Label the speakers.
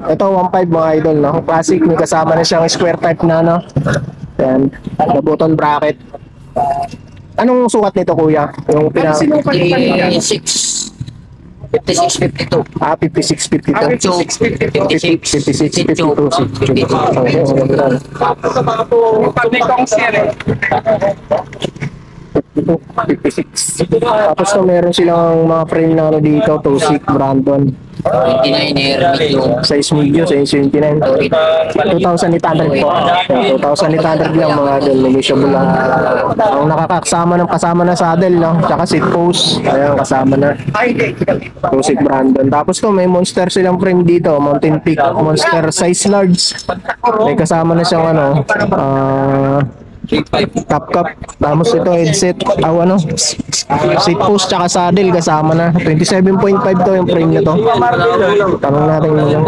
Speaker 1: Ito 1.5 mga idol, no? Classic, may kasama na siyang square type na, no? Yan, na button bracket. Anong sukat nito, kuya? Yung pinaka
Speaker 2: 56. 56, 52.
Speaker 1: 56, 52.
Speaker 2: 56,
Speaker 1: 56, 52. Okay,
Speaker 3: Pagnikong sir.
Speaker 1: 56. Tapos to, meron silang mga frame na ano dito, Tosik, Brandon.
Speaker 2: 29 medium.
Speaker 1: Size medium, size 29. 2,800 po. 2,800 lang mga idol, negotiable lang. Ang nakakasama ng kasama na saddle, no? Tsaka seat post. Ayan, kasama na. Tosik, Brandon. Tapos to, may monster silang frame dito, Mountain Peak, monster size large. May kasama na siyang ano, top cup. Tapos ito headset, ano, seat post tsaka saddle kasama na. 27.5 to yung frame na to. Tanong natin yun.